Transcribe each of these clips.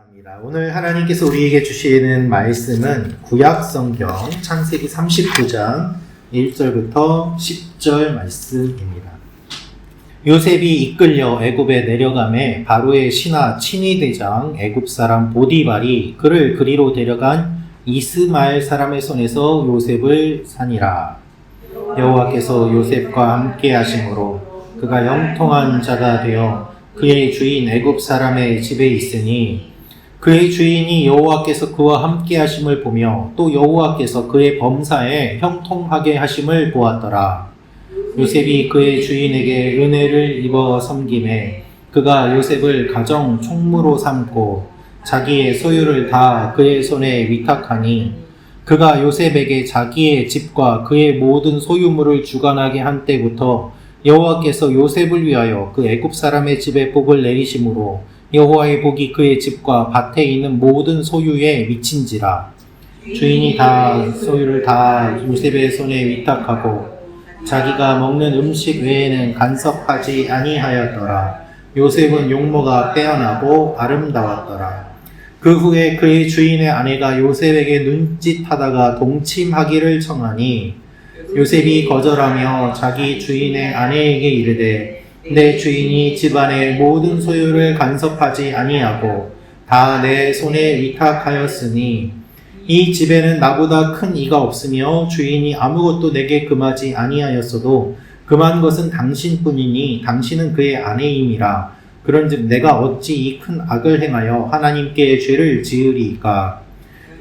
감사합니다. 오늘 하나님께서 우리에게 주시는 말씀은 구약성경 창세기 39장 1절부터 10절 말씀입니다. 요셉이 이끌려 애굽에 내려가매 바로의 신하 친위대장 애굽 사람 보디발이 그를 그리로 데려간 이스마엘 사람의 손에서 요셉을 산이라. 여호와께서 요셉과 함께 하심으로 그가 영통한 자가 되어 그의 주인 애굽 사람의 집에 있으니 그의 주인이 여호와께서 그와 함께 하심을 보며 또 여호와께서 그의 범사에 형통하게 하심을 보았더라. 요셉이 그의 주인에게 은혜를 입어 섬김에 그가 요셉을 가정 총무로 삼고 자기의 소유를 다 그의 손에 위탁하니 그가 요셉에게 자기의 집과 그의 모든 소유물을 주관하게 한 때부터 여호와께서 요셉을 위하여 그 애굽 사람의 집에 복을 내리심으로 여호와의 복이 그의 집과 밭에 있는 모든 소유에 미친지라. 주인이 다 소유를 다 요셉의 손에 위탁하고 자기가 먹는 음식 외에는 간섭하지 아니하였더라. 요셉은 용모가 빼어나고 아름다웠더라. 그 후에 그의 주인의 아내가 요셉에게 눈짓하다가 동침하기를 청하니 요셉이 거절하며 자기 주인의 아내에게 이르되 내 주인이 집안의 모든 소유를 간섭하지 아니하고 다 내 손에 위탁하였으니 이 집에는 나보다 큰 이가 없으며 주인이 아무것도 내게 금하지 아니하였어도 금한 것은 당신뿐이니 당신은 그의 아내임이라. 그런즉 내가 어찌 이 큰 악을 행하여 하나님께 죄를 지으리이까.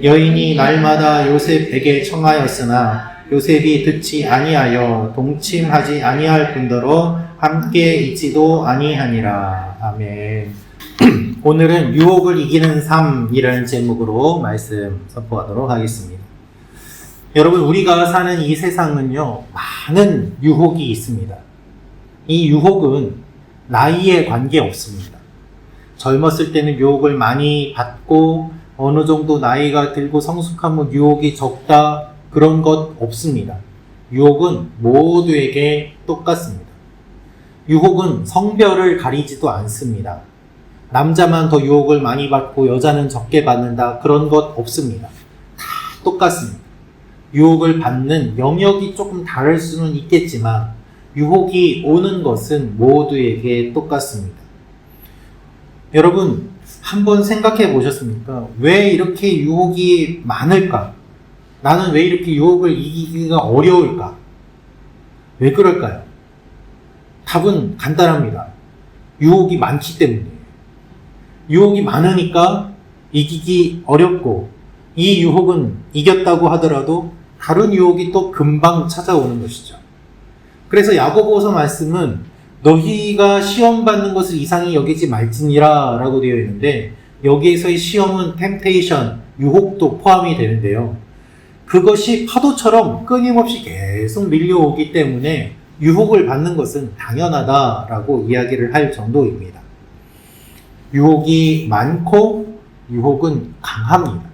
여인이 날마다 요셉에게 청하였으나 요셉이 듣지 아니하여 동침하지 아니할 뿐더러 함께 있지도 아니하니라. 아멘. 오늘은 유혹을 이기는 삶이라는 제목으로 말씀 선포하도록 하겠습니다. 여러분, 우리가 사는 이 세상은요, 많은 유혹이 있습니다. 이 유혹은 나이에 관계없습니다. 젊었을 때는 유혹을 많이 받고 어느 정도 나이가 들고 성숙하면 유혹이 적다, 그런 것 없습니다. 유혹은 모두에게 똑같습니다. 유혹은 성별을 가리지도 않습니다. 남자만 더 유혹을 많이 받고 여자는 적게 받는다, 그런 것 없습니다. 다 똑같습니다. 유혹을 받는 영역이 조금 다를 수는 있겠지만 유혹이 오는 것은 모두에게 똑같습니다. 여러분, 한번 생각해 보셨습니까? 왜 이렇게 유혹이 많을까? 나는 왜 이렇게 유혹을 이기기가 어려울까? 왜 그럴까요? 답은 간단합니다. 유혹이 많기 때문이에요. 유혹이 많으니까 이기기 어렵고, 이 유혹은 이겼다고 하더라도 다른 유혹이 또 금방 찾아오는 것이죠. 그래서 야고보서 말씀은 너희가 시험 받는 것을 이상히 여기지 말지니라 라고 되어 있는데, 여기에서의 시험은 템테이션, 유혹도 포함이 되는데요. 그것이 파도처럼 끊임없이 계속 밀려오기 때문에 유혹을 받는 것은 당연하다라고 이야기를 할 정도입니다. 유혹이 많고 유혹은 강합니다.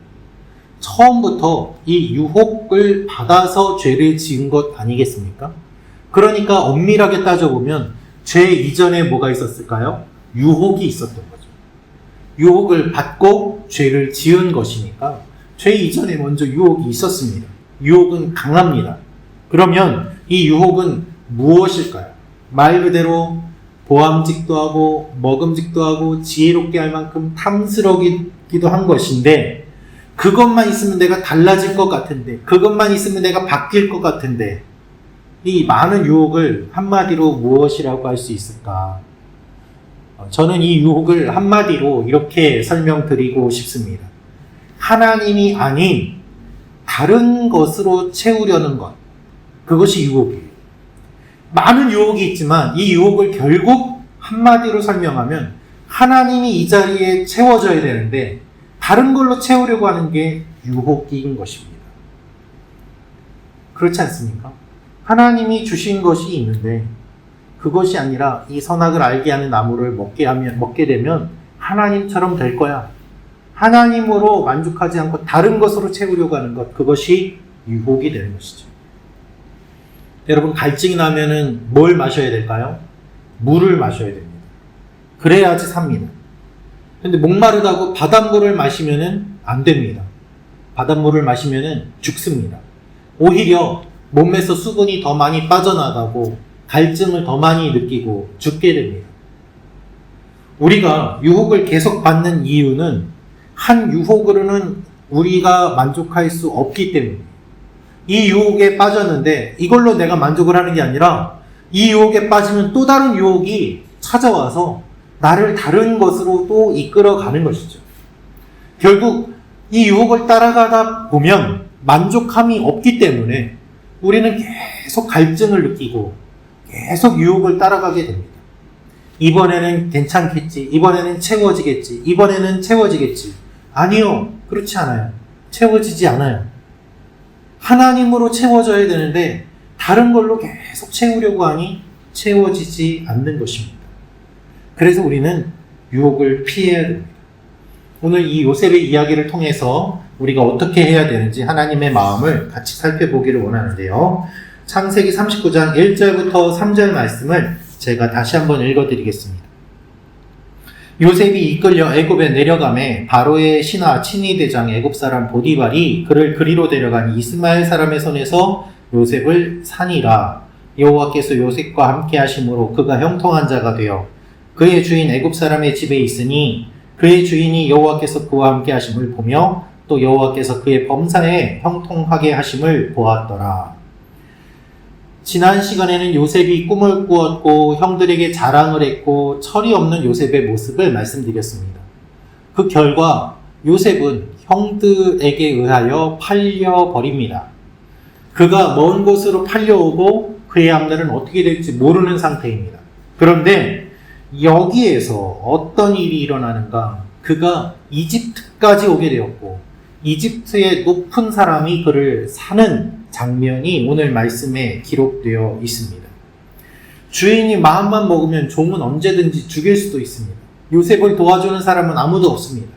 처음부터 이 유혹을 받아서 죄를 지은 것 아니겠습니까? 그러니까 엄밀하게 따져보면 죄 이전에 뭐가 있었을까요? 유혹이 있었던 거죠. 유혹을 받고 죄를 지은 것이니까 죄 이전에 먼저 유혹이 있었습니다. 유혹은 강합니다. 그러면 이 유혹은 무엇일까요? 말 그대로 보암직도 하고 먹음직도 하고 지혜롭게 할 만큼 탐스럽기도 한 것인데, 그것만 있으면 내가 달라질 것 같은데, 그것만 있으면 내가 바뀔 것 같은데, 이 많은 유혹을 한마디로 무엇이라고 할 수 있을까? 저는 이 유혹을 한마디로 이렇게 설명드리고 싶습니다. 하나님이 아닌 다른 것으로 채우려는 것, 그것이 유혹이에요. 많은 유혹이 있지만 이 유혹을 결국 한마디로 설명하면 하나님이 이 자리에 채워져야 되는데 다른 걸로 채우려고 하는 게 유혹인 것입니다. 그렇지 않습니까? 하나님이 주신 것이 있는데 그것이 아니라 이 선악을 알게 하는 나무를 먹게 되면 하나님처럼 될 거야. 하나님으로 만족하지 않고 다른 것으로 채우려고 하는 것, 그것이 유혹이 되는 것이죠. 여러분, 갈증이 나면은 뭘 마셔야 될까요? 물을 마셔야 됩니다. 그래야지 삽니다. 근데 목마르다고 바닷물을 마시면은 안 됩니다. 바닷물을 마시면은 죽습니다. 오히려 몸에서 수분이 더 많이 빠져나가고 갈증을 더 많이 느끼고 죽게 됩니다. 우리가 유혹을 계속 받는 이유는 한 유혹으로는 우리가 만족할 수 없기 때문입니다. 이 유혹에 빠졌는데 이걸로 내가 만족을 하는 게 아니라 이 유혹에 빠지면 또 다른 유혹이 찾아와서 나를 다른 것으로 또 이끌어가는 것이죠. 결국 이 유혹을 따라가다 보면 만족함이 없기 때문에 우리는 계속 갈증을 느끼고 계속 유혹을 따라가게 됩니다. 이번에는 괜찮겠지. 이번에는 채워지겠지. 이번에는 채워지겠지. 아니요. 그렇지 않아요. 채워지지 않아요. 하나님으로 채워져야 되는데 다른 걸로 계속 채우려고 하니 채워지지 않는 것입니다. 그래서 우리는 유혹을 피해야 됩니다. 오늘 이 요셉의 이야기를 통해서 우리가 어떻게 해야 되는지 하나님의 마음을 같이 살펴보기를 원하는데요. 창세기 39장 1절부터 3절 말씀을 제가 다시 한번 읽어드리겠습니다. 요셉이 이끌려 애굽에 내려가매 바로의 신하 친위 대장 애굽 사람 보디발이 그를 그리로 데려간 이스마엘 사람의 손에서 요셉을 산이라. 여호와께서 요셉과 함께 하심으로 그가 형통한 자가 되어 그의 주인 애굽 사람의 집에 있으니 그의 주인이 여호와께서 그와 함께 하심을 보며 또 여호와께서 그의 범사에 형통하게 하심을 보았더라. 지난 시간에는 요셉이 꿈을 꾸었고 형들에게 자랑을 했고 철이 없는 요셉의 모습을 말씀드렸습니다. 그 결과 요셉은 형들에게 의하여 팔려버립니다. 그가 먼 곳으로 팔려오고 그의 앞날은 어떻게 될지 모르는 상태입니다. 그런데 여기에서 어떤 일이 일어나는가? 그가 이집트까지 오게 되었고 이집트의 높은 사람이 그를 사는 장면이 오늘 말씀에 기록되어 있습니다. 주인이 마음만 먹으면 종은 언제든지 죽일 수도 있습니다. 요셉을 도와주는 사람은 아무도 없습니다.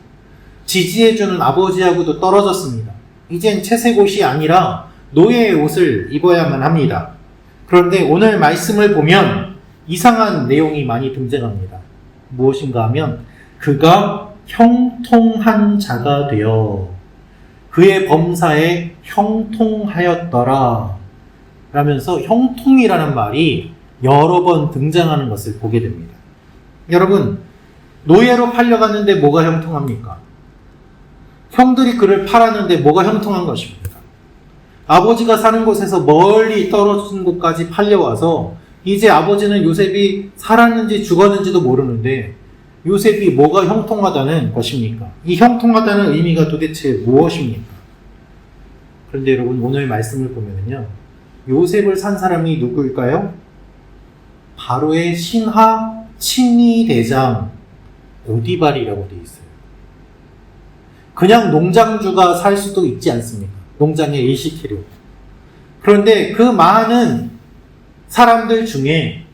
지지해주는 아버지하고도 떨어졌습니다. 이젠 채색 옷이 아니라 노예의 옷을 입어야만 합니다. 그런데 오늘 말씀을 보면 이상한 내용이 많이 등장합니다. 무엇인가 하면 그가 형통한 자가 되어 그의 범사에 형통하였더라 라면서 형통이라는 말이 여러 번 등장하는 것을 보게 됩니다. 여러분, 노예로 팔려갔는데 뭐가 형통합니까? 형들이 그를 팔았는데 뭐가 형통한 것입니까? 아버지가 사는 곳에서 멀리 떨어진 곳까지 팔려와서 이제 아버지는 요셉이 살았는지 죽었는지도 모르는데 요셉이 뭐가 형통하다는 것입니까? 이 형통하다는 의미가 도대체 무엇입니까? 그런데 여러분 오늘 말씀을 보면요, 요셉을 산 사람이 누구일까요? 바로의 신하 친위 대장 보디발이라고 되어 있어요. 그냥 농장주가 살 수도 있지 않습니까? 농장에 일시키려고. 그런데 그 많은 사람들 중에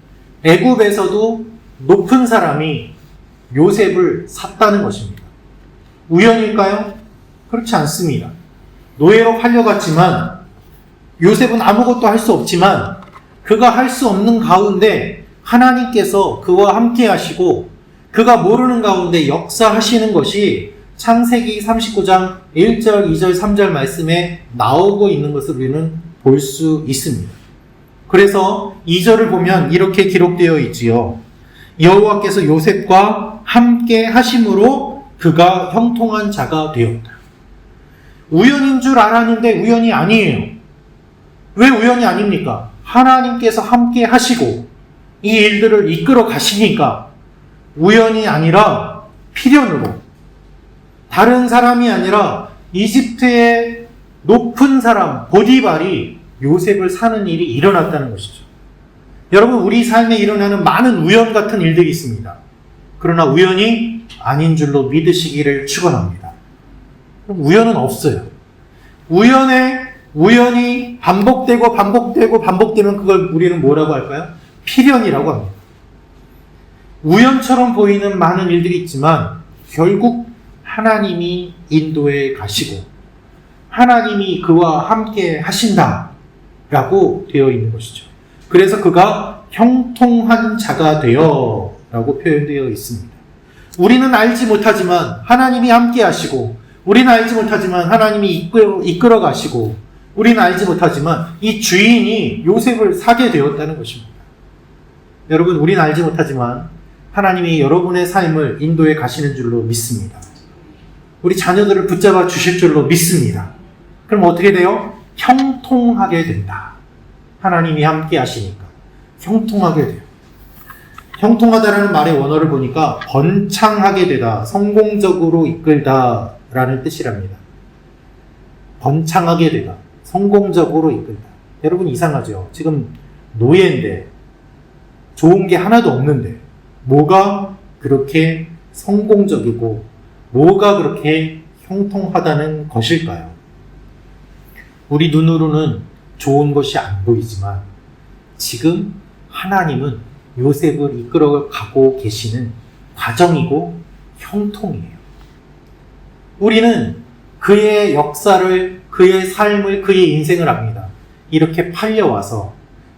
애굽에서도 높은 사람이 요셉을 샀다는 것입니다. 우연일까요? 그렇지 않습니다. 노예로 팔려갔지만 요셉은 아무것도 할 수 없지만 그가 할 수 없는 가운데 하나님께서 그와 함께 하시고 그가 모르는 가운데 역사하시는 것이 창세기 39장 1절, 2절, 3절 말씀에 나오고 있는 것을 우리는 볼 수 있습니다. 그래서 2절을 보면 이렇게 기록되어 있지요. 여호와께서 요셉과 함께 하심으로 그가 형통한 자가 되었다. 우연인 줄 알았는데 우연이 아니에요. 왜 우연이 아닙니까? 하나님께서 함께 하시고 이 일들을 이끌어 가시니까 우연이 아니라 필연으로, 다른 사람이 아니라 이집트의 높은 사람 보디발이 요셉을 사는 일이 일어났다는 것이죠. 여러분, 우리 삶에 일어나는 많은 우연 같은 일들이 있습니다. 그러나 우연이 아닌 줄로 믿으시기를 축원합니다. 우연은 없어요. 우연이 반복되면 그걸 우리는 뭐라고 할까요? 필연이라고 합니다. 우연처럼 보이는 많은 일들이 있지만 결국 하나님이 인도해 가시고 하나님이 그와 함께 하신다라고 되어 있는 것이죠. 그래서 그가 형통한 자가 되어 라고 표현되어 있습니다. 우리는 알지 못하지만 하나님이 함께 하시고, 우리는 알지 못하지만 하나님이 이끌어 가시고, 우리는 알지 못하지만 이 주인이 요셉을 사게 되었다는 것입니다. 여러분, 우리는 알지 못하지만 하나님이 여러분의 삶을 인도해 가시는 줄로 믿습니다. 우리 자녀들을 붙잡아 주실 줄로 믿습니다. 그럼 어떻게 돼요? 형통하게 된다. 하나님이 함께 하시니까 형통하게 돼요. 형통하다라는 말의 원어를 보니까 번창하게 되다, 성공적으로 이끌다 라는 뜻이랍니다. 번창하게 되다, 성공적으로 이끌다. 여러분, 이상하죠? 지금 노예인데 좋은 게 하나도 없는데 뭐가 그렇게 성공적이고 뭐가 그렇게 형통하다는 것일까요? 우리 눈으로는 좋은 것이 안 보이지만 지금 하나님은 요셉을 이끌어 가고 계시는 과정이고 형통이에요. 우리는 그의 역사를, 그의 삶을, 그의 인생을 압니다. 이렇게 팔려와서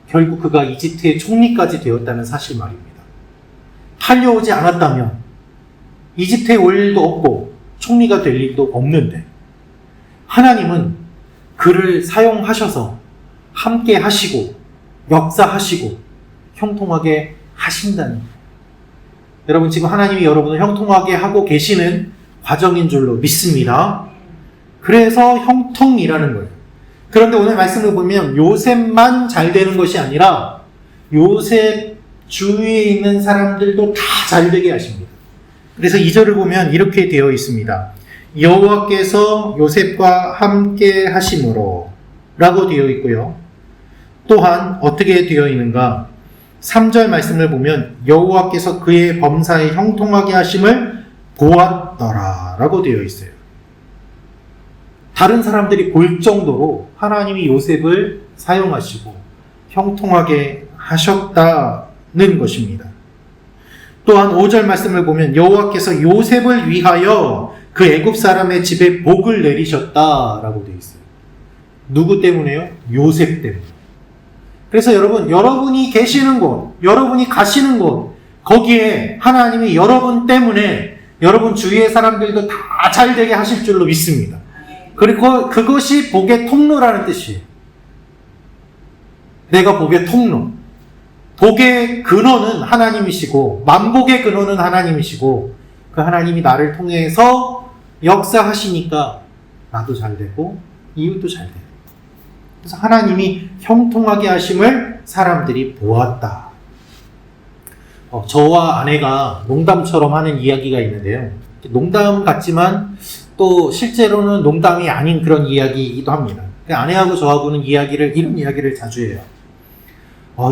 결국 그가 이집트의 총리까지 되었다는 사실 말입니다. 팔려오지 않았다면 이집트에 올 일도 없고 총리가 될 일도 없는데 하나님은 그를 사용하셔서 함께 하시고 역사하시고 형통하게 하신다는 거예요. 여러분, 지금 하나님이 여러분을 형통하게 하고 계시는 과정인 줄로 믿습니다. 그래서 형통이라는 거예요. 그런데 오늘 말씀을 보면 요셉만 잘 되는 것이 아니라 요셉 주위에 있는 사람들도 다 잘 되게 하십니다. 그래서 2절을 보면 이렇게 되어 있습니다. 여호와께서 요셉과 함께 하심으로 라고 되어 있고요. 또한 어떻게 되어 있는가? 3절 말씀을 보면 여호와께서 그의 범사에 형통하게 하심을 보았더라 라고 되어 있어요. 다른 사람들이 볼 정도로 하나님이 요셉을 사용하시고 형통하게 하셨다는 것입니다. 또한 5절 말씀을 보면 여호와께서 요셉을 위하여 그 애굽 사람의 집에 복을 내리셨다라고 되어 있어요. 누구 때문에요? 요셉 때문에. 그래서 여러분, 여러분이 계시는 곳, 여러분이 가시는 곳, 거기에 하나님이 여러분 때문에 여러분 주위의 사람들도 다 잘 되게 하실 줄로 믿습니다. 그리고 그것이 복의 통로라는 뜻이에요. 내가 복의 통로. 복의 근원은 하나님이시고 만복의 근원은 하나님이시고 그 하나님이 나를 통해서 역사하시니까 나도 잘 되고 이웃도 잘 되고, 그래서 하나님이 형통하게 하심을 사람들이 보았다. 저와 아내가 농담처럼 하는 이야기가 있는데요. 농담 같지만 또 실제로는 농담이 아닌 그런 이야기이기도 합니다. 아내하고 저하고는 이런 이야기를 자주 해요.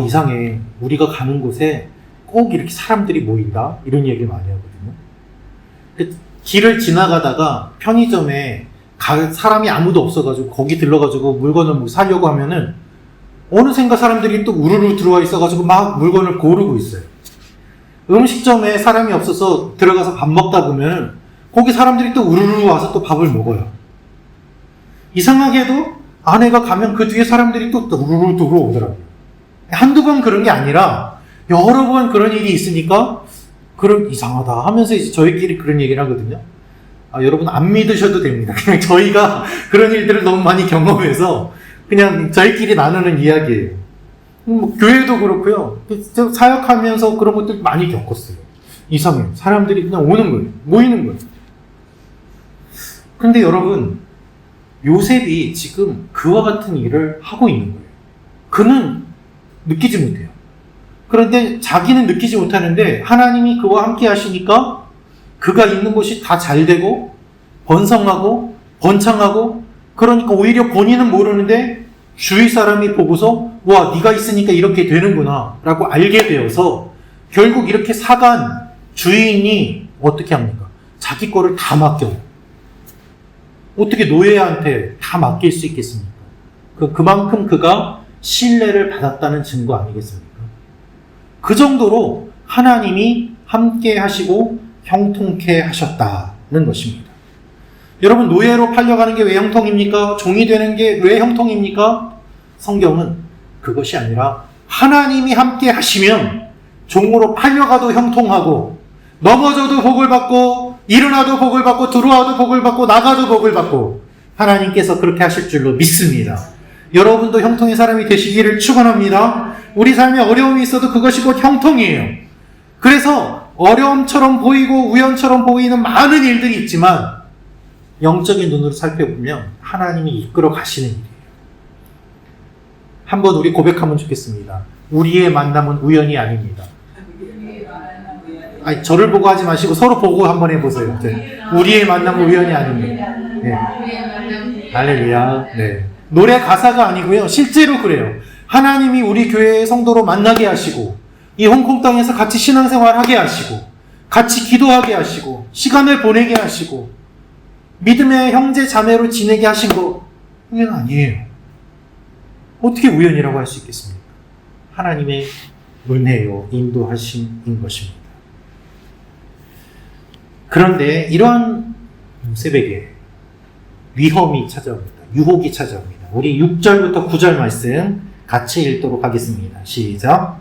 이상해. 우리가 가는 곳에 꼭 이렇게 사람들이 모인다? 이런 얘기를 많이 하거든요. 길을 지나가다가 편의점에 사람이 아무도 없어가지고 거기 들러가지고 물건을 뭐 사려고 하면은 어느샌가 사람들이 또 우르르 들어와 있어가지고 막 물건을 고르고 있어요. 음식점에 사람이 없어서 들어가서 밥 먹다 보면 거기 사람들이 또 우르르 와서 또 밥을 먹어요. 이상하게도 아내가 가면 그 뒤에 사람들이 또 우르르 들어오더라고요. 한두 번 그런 게 아니라 여러 번 그런 일이 있으니까 이상하다 하면서 이제 저희끼리 그런 얘기를 하거든요. 여러분 안 믿으셔도 됩니다. 그냥 저희가 그런 일들을 너무 많이 경험해서 그냥 저희끼리 나누는 이야기예요. 교회도 그렇고요. 사역하면서 그런 것들 많이 겪었어요. 이상해요. 사람들이 그냥 오는 거예요. 모이는 거예요. 그런데 여러분, 요셉이 지금 그와 같은 일을 하고 있는 거예요. 그는 느끼지 못해요. 그런데 자기는 느끼지 못하는데 하나님이 그와 함께 하시니까 그가 있는 곳이 다 잘 되고 번성하고 번창하고, 그러니까 오히려 본인은 모르는데 주위 사람이 보고서 와, 네가 있으니까 이렇게 되는구나 라고 알게 되어서 결국 이렇게 사간 주인이 어떻게 합니까? 자기 거를 다 맡겨요. 어떻게 노예한테 다 맡길 수 있겠습니까? 그만큼 그가 신뢰를 받았다는 증거 아니겠습니까? 그 정도로 하나님이 함께 하시고 형통케 하셨다는 것입니다. 여러분, 노예로 팔려가는 게 왜 형통입니까? 종이 되는 게 왜 형통입니까? 성경은 그것이 아니라 하나님이 함께 하시면 종으로 팔려가도 형통하고 넘어져도 복을 받고 일어나도 복을 받고 들어와도 복을 받고 나가도 복을 받고 하나님께서 그렇게 하실 줄로 믿습니다. 여러분도 형통의 사람이 되시기를 축원합니다. 우리 삶에 어려움이 있어도 그것이 곧 형통이에요. 그래서 어려움처럼 보이고 우연처럼 보이는 많은 일들이 있지만 영적인 눈으로 살펴보면 하나님이 이끌어 가시는 일이에요. 한번 우리 고백하면 좋겠습니다. 우리의 만남은 우연이 아닙니다. 아니, 저를 보고 하지 마시고 서로 보고 한번 해보세요. 네. 우리의 만남은 우연이 아닙니다. 네. 할렐루야. 네. 노래 가사가 아니고요. 실제로 그래요. 하나님이 우리 교회의 성도로 만나게 하시고 이 홍콩 땅에서 같이 신앙생활하게 하시고 같이 기도하게 하시고 시간을 보내게 하시고 믿음의 형제 자매로 지내게 하신 거 우연 아니에요. 어떻게 우연이라고 할 수 있겠습니까? 하나님의 은혜요 인도하심인 것입니다. 그런데 이러한 요셉에게 위험이 찾아옵니다. 유혹이 찾아옵니다. 우리 6절부터 9절 말씀 같이 읽도록 하겠습니다. 시작.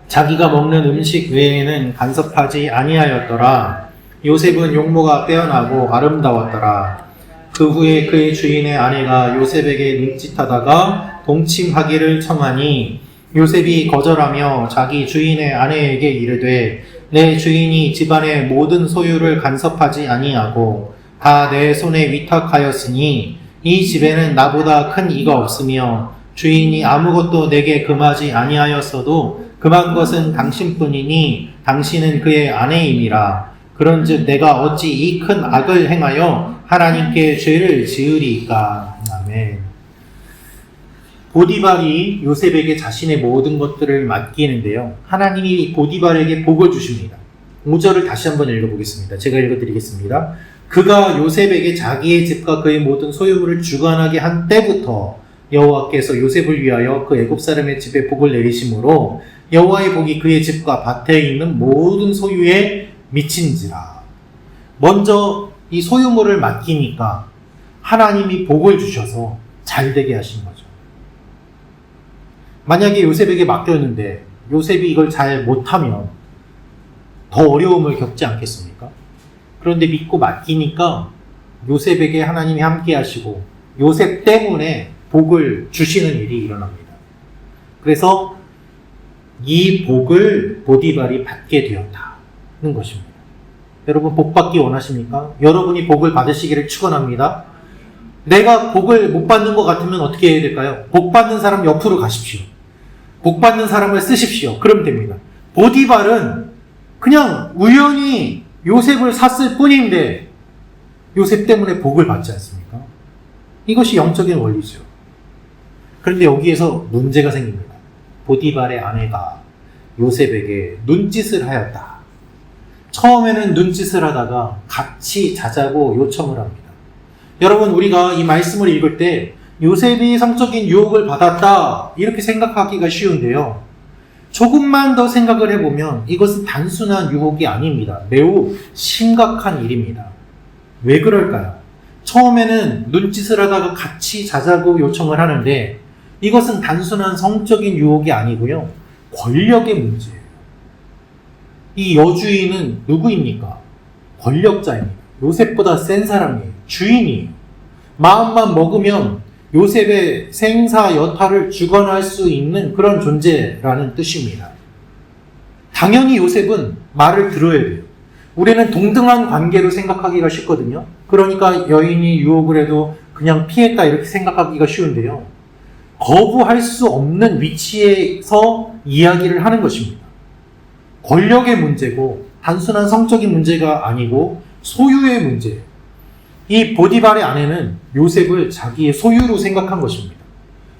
자기가 먹는 음식 외에는 간섭하지 아니하였더라. 요셉은 용모가 빼어나고 아름다웠더라. 그 후에 그의 주인의 아내가 요셉에게 눈짓하다가 동침하기를 청하니 요셉이 거절하며 자기 주인의 아내에게 이르되 내 주인이 집안의 모든 소유를 간섭하지 아니하고 다 내 손에 위탁하였으니 이 집에는 나보다 큰 이가 없으며 주인이 아무것도 내게 금하지 아니하였어도 금한 것은 당신뿐이니 당신은 그의 아내임이라. 그런즉 내가 어찌 이 큰 악을 행하여 하나님께 죄를 지으리이까. 아멘. 보디발이 요셉에게 자신의 모든 것들을 맡기는데요. 하나님이 보디발에게 복을 주십니다. 5절을 다시 한번 읽어보겠습니다. 제가 읽어드리겠습니다. 그가 요셉에게 자기의 집과 그의 모든 소유물을 주관하게 한 때부터 여호와께서 요셉을 위하여 그 애굽 사람의 집에 복을 내리심으로 여호와의 복이 그의 집과 밭에 있는 모든 소유에 미친지라. 먼저 이 소유물을 맡기니까 하나님이 복을 주셔서 잘 되게 하신 거죠. 만약에 요셉에게 맡겼는데 요셉이 이걸 잘 못하면 더 어려움을 겪지 않겠습니까? 그런데 믿고 맡기니까 요셉에게 하나님이 함께 하시고 요셉 때문에 복을 주시는 일이 일어납니다. 그래서 이 복을 보디발이 받게 되었다는 것입니다. 여러분 복 받기 원하십니까? 여러분이 복을 받으시기를 축원합니다. 내가 복을 못 받는 것 같으면 어떻게 해야 될까요? 복 받는 사람 옆으로 가십시오. 복 받는 사람을 쓰십시오. 그럼 됩니다. 보디발은 그냥 우연히 요셉을 샀을 뿐인데 요셉 때문에 복을 받지 않습니까? 이것이 영적인 원리죠. 그런데 여기에서 문제가 생깁니다. 보디발의 아내가 요셉에게 눈짓을 하였다. 처음에는 눈짓을 하다가 같이 자자고 요청을 합니다. 여러분, 우리가 이 말씀을 읽을 때 요셉이 성적인 유혹을 받았다 이렇게 생각하기가 쉬운데요. 조금만 더 생각을 해보면 이것은 단순한 유혹이 아닙니다. 매우 심각한 일입니다. 왜 그럴까요? 처음에는 눈짓을 하다가 같이 자자고 요청을 하는데 이것은 단순한 성적인 유혹이 아니고요. 권력의 문제예요. 이 여주인은 누구입니까? 권력자입니다. 요셉보다 센 사람이에요. 주인이에요. 마음만 먹으면 요셉의 생사 여타를 주관할 수 있는 그런 존재라는 뜻입니다. 당연히 요셉은 말을 들어야 돼요. 우리는 동등한 관계로 생각하기가 쉽거든요. 그러니까 여인이 유혹을 해도 그냥 피했다 이렇게 생각하기가 쉬운데요. 거부할 수 없는 위치에서 이야기를 하는 것입니다. 권력의 문제고 단순한 성적인 문제가 아니고 소유의 문제예요. 이 보디발의 아내는 요셉을 자기의 소유로 생각한 것입니다.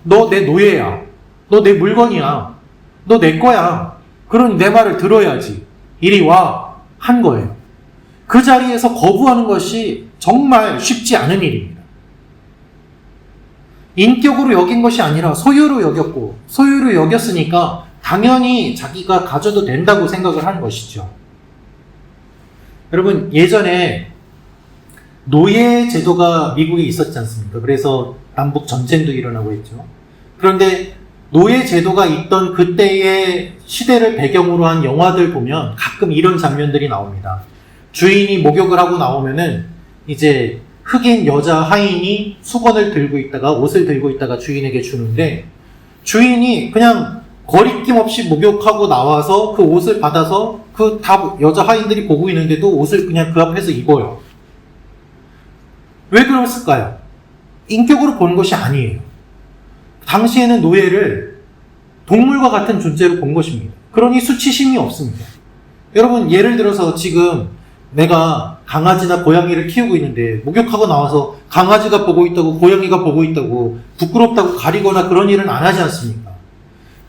너 내 노예야. 너 내 물건이야. 너 내 거야. 그러니 내 말을 들어야지. 이리 와. 한 거예요. 그 자리에서 거부하는 것이 정말 쉽지 않은 일입니다. 인격으로 여긴 것이 아니라 소유로 여겼고 소유로 여겼으니까 당연히 자기가 가져도 된다고 생각을 하는 것이죠. 여러분, 예전에 노예 제도가 미국에 있었지 않습니까? 그래서 남북 전쟁도 일어나고 있죠. 그런데 노예 제도가 있던 그때의 시대를 배경으로 한 영화들 보면 가끔 이런 장면들이 나옵니다. 주인이 목욕을 하고 나오면은 이제 흑인 여자 하인이 수건을 들고 있다가 옷을 들고 있다가 주인에게 주는데 주인이 그냥 거리낌 없이 목욕하고 나와서 그 옷을 받아서 그 다 여자 하인들이 보고 있는데도 옷을 그냥 그 앞에서 입어요. 왜 그랬을까요? 인격으로 보는 것이 아니에요. 당시에는 노예를 동물과 같은 존재로 본 것입니다. 그러니 수치심이 없습니다. 여러분, 예를 들어서 지금 내가 강아지나 고양이를 키우고 있는데 목욕하고 나와서 강아지가 보고 있다고 고양이가 보고 있다고 부끄럽다고 가리거나 그런 일은 안 하지 않습니까?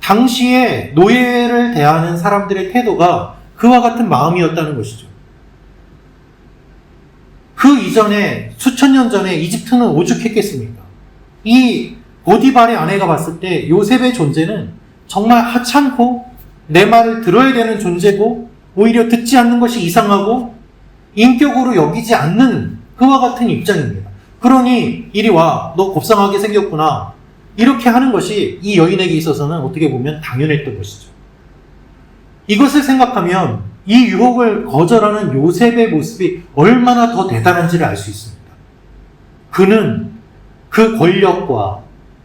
당시에 노예를 대하는 사람들의 태도가 그와 같은 마음이었다는 것이죠. 그 이전에 수천 년 전에 이집트는 오죽했겠습니까? 이 보디발의 아내가 봤을 때 요셉의 존재는 정말 하찮고 내 말을 들어야 되는 존재고 오히려 듣지 않는 것이 이상하고 인격으로 여기지 않는 그와 같은 입장입니다. 그러니 이리 와, 너 곱상하게 생겼구나. 이렇게 하는 것이 이 여인에게 있어서는 어떻게 보면 당연했던 것이죠. 이것을 생각하면 이 유혹을 거절하는 요셉의 모습이 얼마나 더 대단한지를 알 수 있습니다. 그는 그 권력과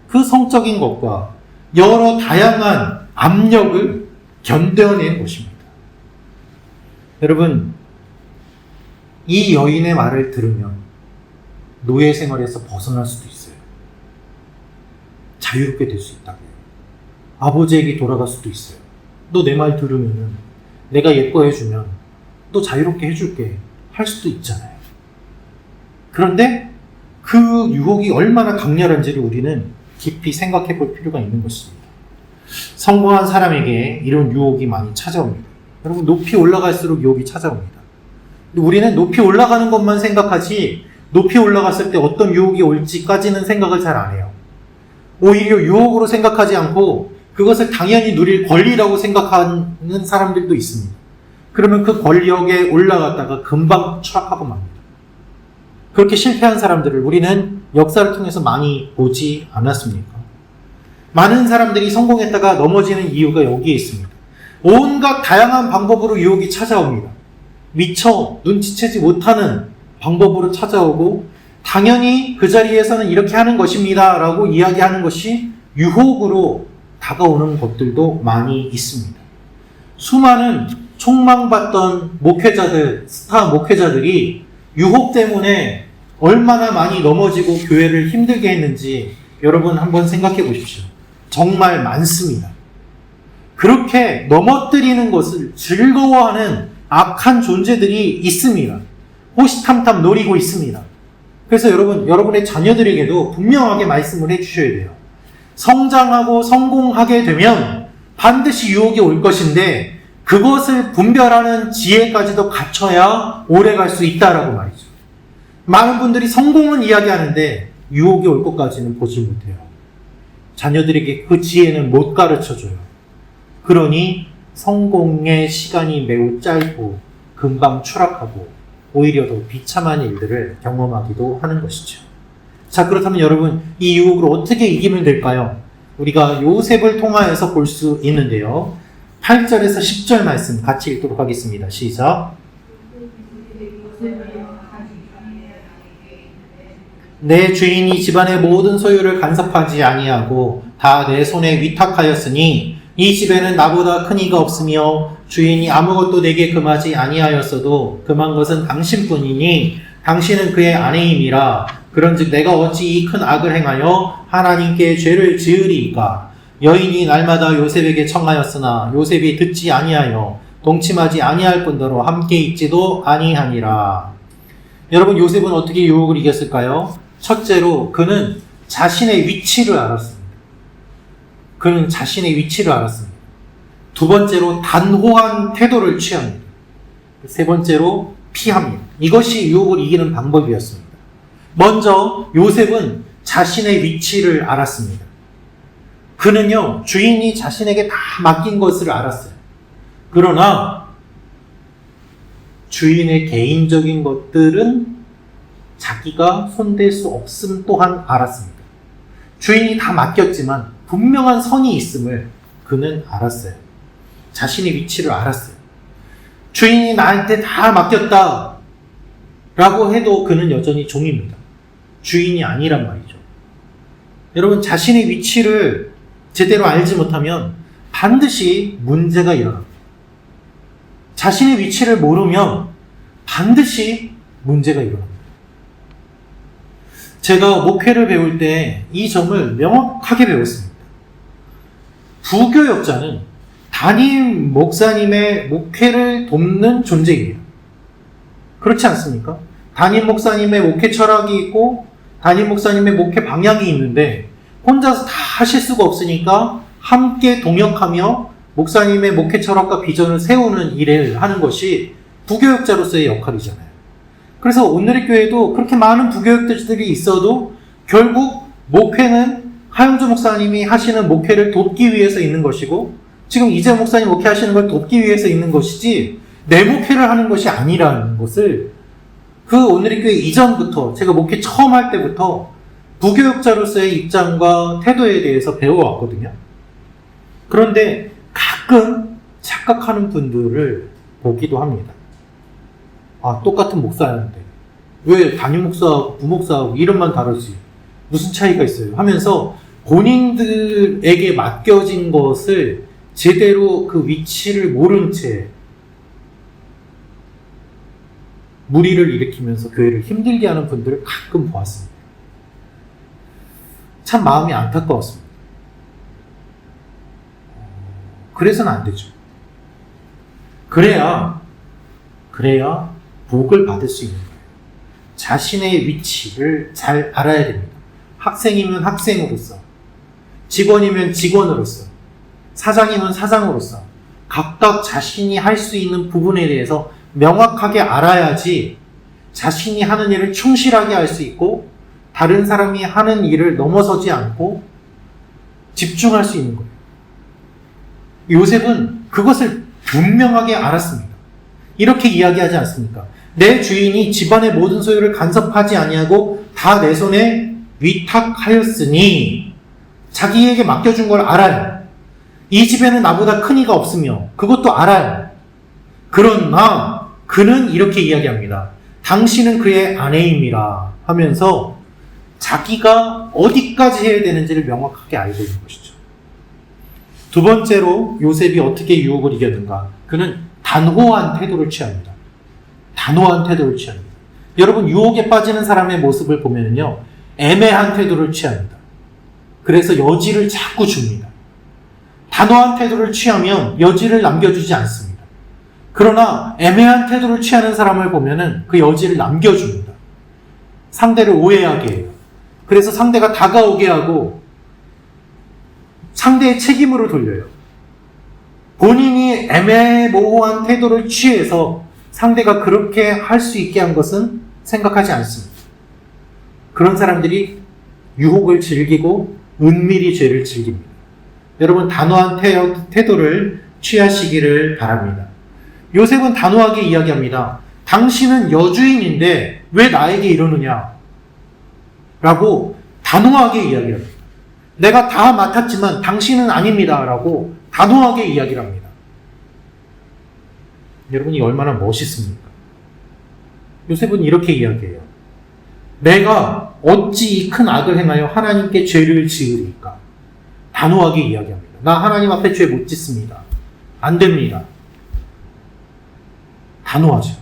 그 성적인 것과 여러 다양한 압력을 견뎌낸 것입니다. 여러분, 이 여인의 말을 들으면 노예 생활에서 벗어날 수도 있어요. 자유롭게 될 수 있다고요. 아버지에게 돌아갈 수도 있어요. 너 내 말 들으면 내가 예뻐해주면 또 자유롭게 해줄게 할 수도 있잖아요. 그런데 그 유혹이 얼마나 강렬한지를 우리는 깊이 생각해 볼 필요가 있는 것입니다. 성공한 사람에게 이런 유혹이 많이 찾아옵니다. 여러분, 높이 올라갈수록 유혹이 찾아옵니다. 우리는 높이 올라가는 것만 생각하지 높이 올라갔을 때 어떤 유혹이 올지까지는 생각을 잘 안 해요. 오히려 유혹으로 생각하지 않고 그것을 당연히 누릴 권리라고 생각하는 사람들도 있습니다. 그러면 그 권력에 올라갔다가 금방 추락하고 맙니다. 그렇게 실패한 사람들을 우리는 역사를 통해서 많이 보지 않았습니까? 많은 사람들이 성공했다가 넘어지는 이유가 여기에 있습니다. 온갖 다양한 방법으로 유혹이 찾아옵니다. 미처 눈치채지 못하는 방법으로 찾아오고 당연히 그 자리에서는 이렇게 하는 것입니다 라고 이야기하는 것이 유혹으로 다가오는 것들도 많이 있습니다. 수많은 촉망받던 목회자들, 스타 목회자들이 유혹 때문에 얼마나 많이 넘어지고 교회를 힘들게 했는지 여러분 한번 생각해 보십시오. 정말 많습니다. 그렇게 넘어뜨리는 것을 즐거워하는 악한 존재들이 있습니다. 호시탐탐 노리고 있습니다. 그래서 여러분의 자녀들에게도 분명하게 말씀을 해주셔야 돼요. 성장하고 성공하게 되면 반드시 유혹이 올 것인데 그것을 분별하는 지혜까지도 갖춰야 오래 갈 수 있다라고 말이죠. 많은 분들이 성공은 이야기하는데 유혹이 올 것까지는 보지 못해요. 자녀들에게 그 지혜는 못 가르쳐줘요. 그러니 성공의 시간이 매우 짧고 금방 추락하고 오히려 더 비참한 일들을 경험하기도 하는 것이죠. 자, 그렇다면 여러분, 이 유혹을 어떻게 이기면 될까요? 우리가 요셉을 통하여서 볼 수 있는데요. 8절에서 10절 말씀 같이 읽도록 하겠습니다. 시작. 내 주인이 집안의 모든 소유를 간섭하지 아니하고 다 내 손에 위탁하였으니 이 집에는 나보다 큰 이가 없으며 주인이 아무것도 내게 금하지 아니하였어도 금한 것은 당신뿐이니 당신은 그의 아내임이라. 그런즉 내가 어찌 이 큰 악을 행하여 하나님께 죄를 지으리이까. 여인이 날마다 요셉에게 청하였으나 요셉이 듣지 아니하여 동침하지 아니할 뿐더러 함께 있지도 아니하니라. 여러분, 요셉은 어떻게 유혹을 이겼을까요? 첫째로 그는 자신의 위치를 알았습니다. 두 번째로 단호한 태도를 취합니다. 세 번째로 피합니다. 이것이 유혹을 이기는 방법이었습니다. 먼저 요셉은 자신의 위치를 알았습니다. 그는요, 주인이 자신에게 다 맡긴 것을 알았어요. 그러나 주인의 개인적인 것들은 자기가 손댈 수 없음 또한 알았습니다. 주인이 다 맡겼지만 분명한 선이 있음을 그는 알았어요. 자신의 위치를 알았어요. 주인이 나한테 다 맡겼다 라고 해도 그는 여전히 종입니다. 주인이 아니란 말이죠. 여러분, 자신의 위치를 제대로 알지 못하면 반드시 문제가 일어납니다. 자신의 위치를 모르면 반드시 문제가 일어납니다. 제가 목회를 배울 때 이 점을 명확하게 배웠습니다. 부교역자는 담임 목사님의 목회를 돕는 존재예요. 그렇지 않습니까? 담임 목사님의 목회 철학이 있고 담임 목사님의 목회 방향이 있는데 혼자서 다 하실 수가 없으니까 함께 동역하며 목사님의 목회 철학과 비전을 세우는 일을 하는 것이 부교역자로서의 역할이잖아요. 그래서 오늘의 교회도 그렇게 많은 부교역자들이 있어도 결국 목회는 하영주 목사님이 하시는 목회를 돕기 위해서 있는 것이고 지금 이재 목사님 목회하시는 걸 돕기 위해서 있는 것이지 내 목회를 하는 것이 아니라는 것을 그 오늘의 교회 이전부터 제가 목회 처음 할 때부터 부교역자로서의 입장과 태도에 대해서 배워왔거든요. 그런데 가끔 착각하는 분들을 보기도 합니다. 아, 똑같은 목사였는데 왜 담임 목사하고 부목사하고 이름만 다르지? 무슨 차이가 있어요? 하면서 본인들에게 맡겨진 것을 제대로 그 위치를 모른 채 무리를 일으키면서 교회를 힘들게 하는 분들을 가끔 보았습니다. 참 마음이 안타까웠습니다. 그래서는 안 되죠. 그래야 복을 받을 수 있는 거예요. 자신의 위치를 잘 알아야 됩니다. 학생이면 학생으로서, 직원이면 직원으로서, 사장이면 사장으로서 각각 자신이 할 수 있는 부분에 대해서 명확하게 알아야지 자신이 하는 일을 충실하게 할 수 있고 다른 사람이 하는 일을 넘어서지 않고 집중할 수 있는 거예요. 요셉은 그것을 분명하게 알았습니다. 이렇게 이야기하지 않습니까? 내 주인이 집안의 모든 소유를 간섭하지 아니하고 다 내 손에 위탁하였으니 자기에게 맡겨준 걸 알아요. 이 집에는 나보다 큰 이가 없으며 그것도 알아요. 그러나 그는 이렇게 이야기합니다. 당신은 그의 아내임이라 하면서 자기가 어디까지 해야 되는지를 명확하게 알고 있는 것이죠. 두 번째로 요셉이 어떻게 유혹을 이겼는가? 그는 단호한 태도를 취합니다. 단호한 태도를 취합니다. 여러분, 유혹에 빠지는 사람의 모습을 보면요, 애매한 태도를 취합니다. 그래서 여지를 자꾸 줍니다. 단호한 태도를 취하면 여지를 남겨주지 않습니다. 그러나 애매한 태도를 취하는 사람을 보면은 그 여지를 남겨줍니다. 상대를 오해하게 해요. 그래서 상대가 다가오게 하고 상대의 책임으로 돌려요. 본인이 애매모호한 태도를 취해서 상대가 그렇게 할 수 있게 한 것은 생각하지 않습니다. 그런 사람들이 유혹을 즐기고 은밀히 죄를 즐깁니다. 여러분, 단호한 태도를 취하시기를 바랍니다. 요셉은 단호하게 이야기합니다. 당신은 여주인인데 왜 나에게 이러느냐? 라고 단호하게 이야기합니다. 내가 다 맡았지만 당신은 아닙니다. 라고 단호하게 이야기를 합니다. 여러분이 얼마나 멋있습니까? 요셉은 이렇게 이야기해요. 내가 어찌 이 큰 악을 행하여 하나님께 죄를 지으리까? 단호하게 이야기합니다. 나 하나님 앞에 죄 못 짓습니다. 안 됩니다. 단호하죠.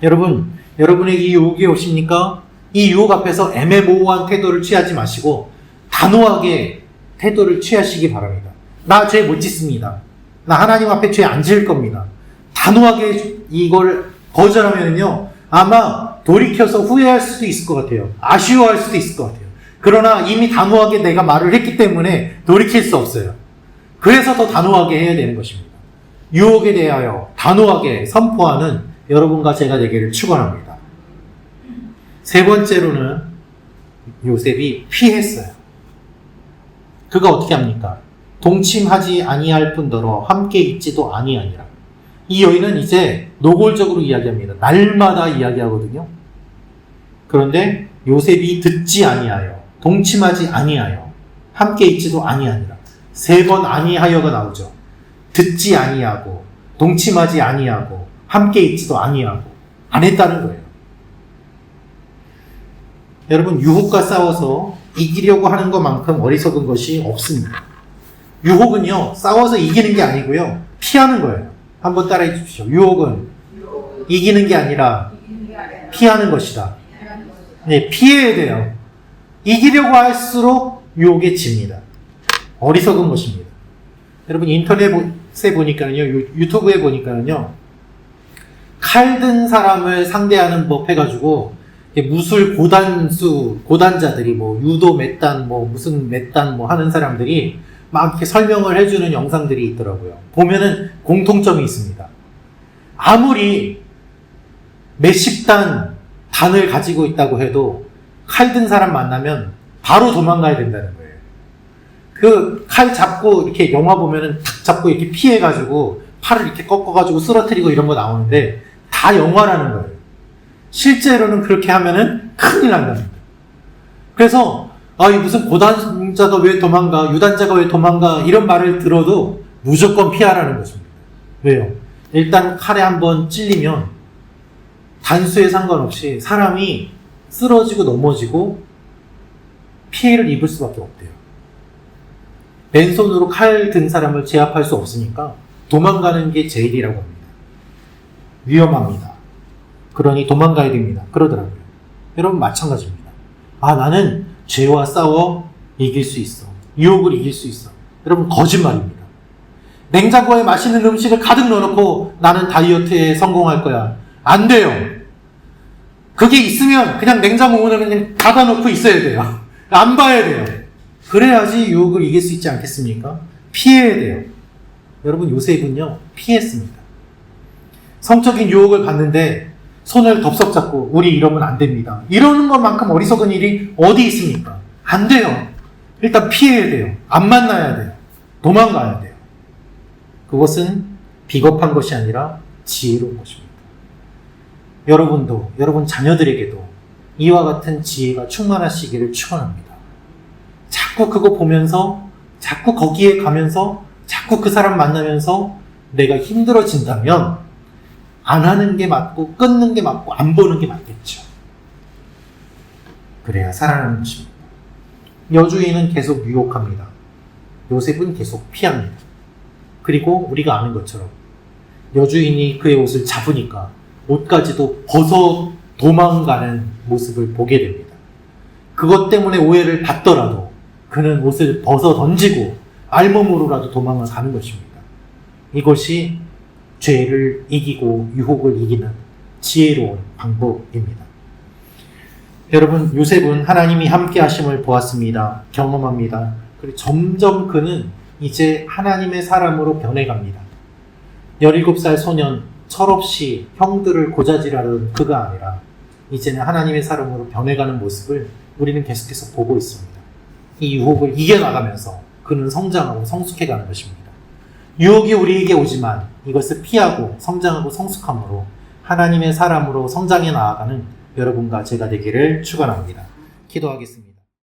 여러분, 여러분에게 이 유혹이 오십니까? 이 유혹 앞에서 애매모호한 태도를 취하지 마시고 단호하게 태도를 취하시기 바랍니다. 나 죄 못 짓습니다. 나 하나님 앞에 죄 안 지을 겁니다. 단호하게 이걸 거절하면요, 아마 돌이켜서 후회할 수도 있을 것 같아요. 아쉬워할 수도 있을 것 같아요. 그러나 이미 단호하게 내가 말을 했기 때문에 돌이킬 수 없어요. 그래서 더 단호하게 해야 되는 것입니다. 유혹에 대하여 단호하게 선포하는 여러분과 제가 되기를 축원합니다. 세 번째로는 요셉이 피했어요. 그가 어떻게 합니까? 동침하지 아니할 뿐더러 함께 있지도 아니하니라. 이 여인은 이제 노골적으로 이야기합니다. 날마다 이야기하거든요. 그런데 요셉이 듣지 아니하여, 동침하지 아니하여 함께 있지도 아니하니라. 3번 아니하여가 나오죠. 듣지 아니하고, 동침하지 아니하고, 함께 있지도 아니하고, 안 했다는 거예요. 여러분, 유혹과 싸워서 이기려고 하는 것만큼 어리석은 것이 없습니다. 유혹은요, 싸워서 이기는 게 아니고요, 피하는 거예요. 한번 따라해 주십시오. 유혹은 이기는 게 아니라 피하는 것이다. 네, 피해야 돼요. 이기려고 할수록 유혹에 집니다. 어리석은 것입니다. 여러분, 인터넷에 보니까요, 유튜브에 보니까요, 칼 든 사람을 상대하는 법 해가지고, 무술 고단자들이 유도 몇 단, 무슨 몇 단 하는 사람들이 막 이렇게 설명을 해주는 영상들이 있더라고요. 보면은 공통점이 있습니다. 아무리 몇십 단을 가지고 있다고 해도 칼 든 사람 만나면 바로 도망가야 된다는 거예요. 그 칼 잡고 이렇게 영화 보면은 탁 잡고 이렇게 피해가지고 팔을 이렇게 꺾어가지고 쓰러뜨리고 이런 거 나오는데 다 영화라는 거예요. 실제로는 그렇게 하면은 큰일 난답니다. 그래서 이 무슨 고단자가 왜 도망가, 유단자가 왜 도망가 이런 말을 들어도 무조건 피하라는 것입니다. 왜요? 일단 칼에 한번 찔리면 단수에 상관없이 사람이 쓰러지고 넘어지고 피해를 입을 수밖에 없대요. 맨손으로 칼 든 사람을 제압할 수 없으니까 도망가는 게 제일이라고 합니다. 위험합니다. 그러니 도망가야 됩니다. 그러더라고요. 여러분 마찬가지입니다. 나는 죄와 싸워 이길 수 있어. 유혹을 이길 수 있어. 여러분 거짓말입니다. 냉장고에 맛있는 음식을 가득 넣어놓고 나는 다이어트에 성공할 거야. 안 돼요. 그게 있으면 그냥 냉장고 문을 그냥 닫아놓고 있어야 돼요. 안 봐야 돼요. 그래야지 유혹을 이길 수 있지 않겠습니까? 피해야 돼요. 여러분 요셉은요 피했습니다. 성적인 유혹을 받는데 손을 덥석 잡고 우리 이러면 안 됩니다. 이러는 것만큼 어리석은 일이 어디 있습니까? 안 돼요. 일단 피해야 돼요. 안 만나야 돼요. 도망가야 돼요. 그것은 비겁한 것이 아니라 지혜로운 것입니다. 여러분도, 여러분 자녀들에게도 이와 같은 지혜가 충만하시기를 축원합니다. 자꾸 그거 보면서, 자꾸 거기에 가면서, 자꾸 그 사람 만나면서 내가 힘들어진다면 안 하는 게 맞고 끊는 게 맞고 안 보는 게 맞겠죠. 그래야 살아나는 것입니다. 여주인은 계속 유혹합니다. 요셉은 계속 피합니다. 그리고 우리가 아는 것처럼 여주인이 그의 옷을 잡으니까 옷까지도 벗어 도망가는 모습을 보게 됩니다. 그것 때문에 오해를 받더라도 그는 옷을 벗어 던지고 알몸으로라도 도망을 가는 것입니다. 이것이 죄를 이기고 유혹을 이기는 지혜로운 방법입니다. 여러분, 요셉은 하나님이 함께 하심을 보았습니다. 경험합니다. 그리고 점점 그는 이제 하나님의 사람으로 변해갑니다. 17살 소년, 철없이 형들을 고자질하던 그가 아니라 이제는 하나님의 사람으로 변해가는 모습을 우리는 계속해서 보고 있습니다. 이 유혹을 이겨나가면서 그는 성장하고 성숙해가는 것입니다. 유혹이 우리에게 오지만 이것을 피하고 성장하고 성숙함으로 하나님의 사람으로 성장해 나아가는 여러분과 제가 되기를 축원합니다. 기도하겠습니다.